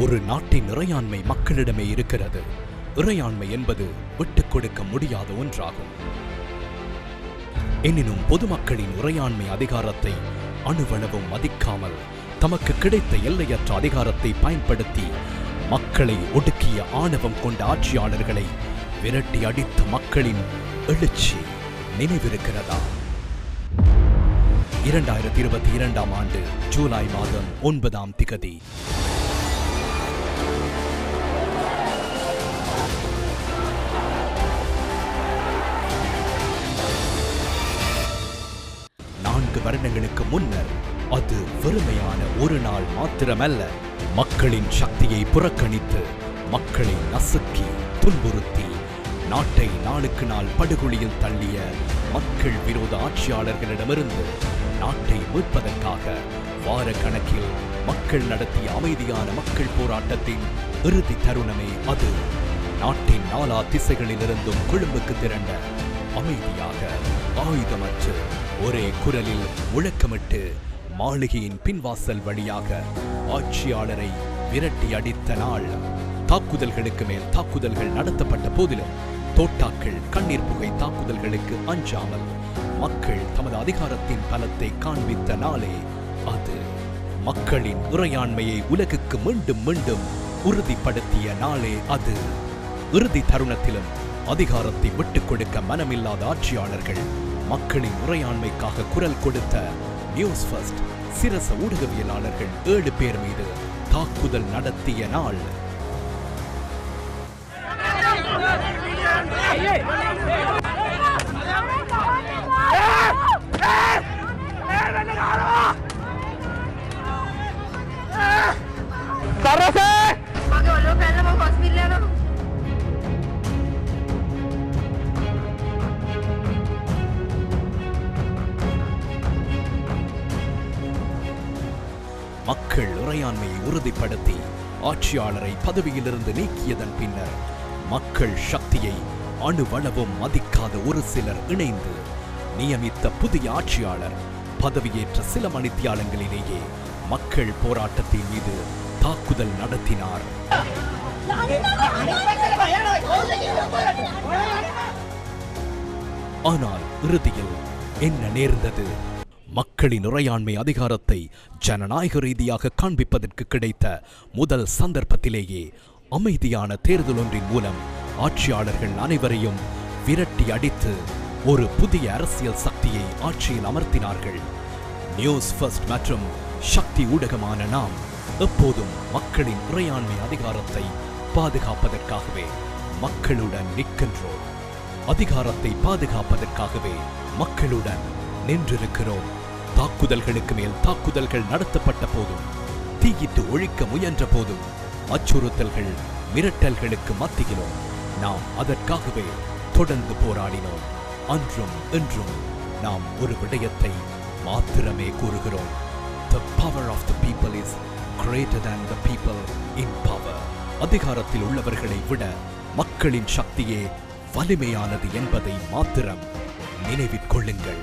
ஒரு நாட்டின் இறையாண்மை மக்களிடமே இருக்கிறது. இறையாண்மை என்பது விட்டுக் கொடுக்க முடியாத ஒன்றாகும். எனினும் பொதுமக்களின் இறையாண்மை அதிகாரத்தை அணுவளவும் மதிக்காமல் தமக்கு கிடைத்த எல்லையற்ற அதிகாரத்தை பயன்படுத்தி மக்களை ஒடுக்கிய ஆணவம் கொண்ட ஆட்சியாளர்களை விரட்டி அடித்த மக்களின் எழுச்சி நினைவிருக்கிறதா? 2022 ஆண்டு ஜூலை மாதம் 9ஆம் திகதி வருடங்களுக்கு முன்னர் அது வெறுமையான ஒரு நாள் மாத்திரமல்ல, மக்களின் சக்தியை புறக்கணித்து மக்களை நசுக்கி துன்புறுத்தி நாட்டை நாளுக்கு நாள் படுகொலியில் தள்ளிய மக்கள் விரோத ஆட்சியாளர்களிடமிருந்து நாட்டை மீட்பதற்காக வார கணக்கில் மக்கள் நடத்திய அமைதியான மக்கள் போராட்டத்தின் இறுதி தருணமே அது. நாட்டின் நாலா திசைகளிலிருந்தும் கொழும்புக்கு திரண்ட அமைதியாக ஆயுதமற்று ஒரே குரலில் முழக்கமிட்டு மாளிகையின் பின்வாசல் வழியாக ஆட்சியாளரை விரட்டி அடித்த நாள். தாக்குதல்களுக்கு மேல் தாக்குதல்கள் நடத்தப்பட்ட போதிலும் தோட்டாக்கள் கண்ணீர் புகை தாக்குதல்களுக்கு அஞ்சாமல் மக்கள் தமது அதிகாரத்தின் பலத்தை காண்பித்த நாளே அது. மக்களின் இறையாண்மையை உலகுக்கு மீண்டும் மீண்டும் உறுதிப்படுத்திய நாளே அது. இறுதி தருணத்திலும் அதிகாரத்தை விட்டுக் கொடுக்க மனமில்லாத ஆட்சியாளர்கள் மக்களின் இறையாண்மைக்காக குரல் கொடுத்த நியூஸ் ஃபர்ஸ்ட் சிரச ஊடகவியலாளர்கள் 7 பேர் மீது தாக்குதல் நடத்திய நாள். மக்கள் இறையாண்மையை உறுதிப்படுத்தி ஆட்சியாளரை பதவியிலிருந்து நீக்கியதன் பின்னர் மக்கள் சக்தியை அணுவளவும் மதிக்காத ஒரு சிலர் இணைந்து நியமித்த புதிய ஆட்சியாளர் பதவியேற்ற சில மணித்தியாலங்களிலேயே மக்கள் போராட்டத்தின் மீது தாக்குதல் நடத்தினார். ஆனால் இறுதியில் என்ன நேர்ந்தது? மக்களின் இறையாண்மை அதிகாரத்தை ஜனநாயக ரீதியாக காண்பிப்பதற்கு கிடைத்த முதல் சந்தர்ப்பத்திலேயே அமைதியான தேர்தல் ஒன்றின் மூலம் ஆட்சியாளர்கள் அனைவரையும் விரட்டி அடித்து ஒரு புதிய அரசியல் சக்தியை ஆட்சியில் அமர்த்தினார்கள். நியூஸ் ஃபர்ஸ்ட் மற்றும் சக்தி ஊடகமான நாம் எப்போதும் மக்களின் இறையாண்மை அதிகாரத்தை பாதுகாப்பதற்காகவே மக்களுடன் நிற்கின்றோம். அதிகாரத்தை பாதுகாப்பதற்காகவே மக்களுடன் நின்றிருக்கிறோம். தாக்குதல்களுக்கு மேல் தாக்குதல்கள் நடத்தப்பட்ட போதும், தீயிட்டு ஒழிக்க முயன்ற போதும், அச்சுறுத்தல்கள் மிரட்டல்களுக்கு மத்தியிலும் நாம் அதற்காகவே தொடர்ந்து போராடினோம். அன்றும் இன்றும் நாம் ஒரு விடயத்தை மாத்திரமே கூறுகிறோம். The power of the people is greater than the people in power. அதிகாரத்தில் உள்ளவர்களை விட மக்களின் சக்தியே வலிமையானது என்பதை மாத்திரம் நினைவில் கொள்ளுங்கள்.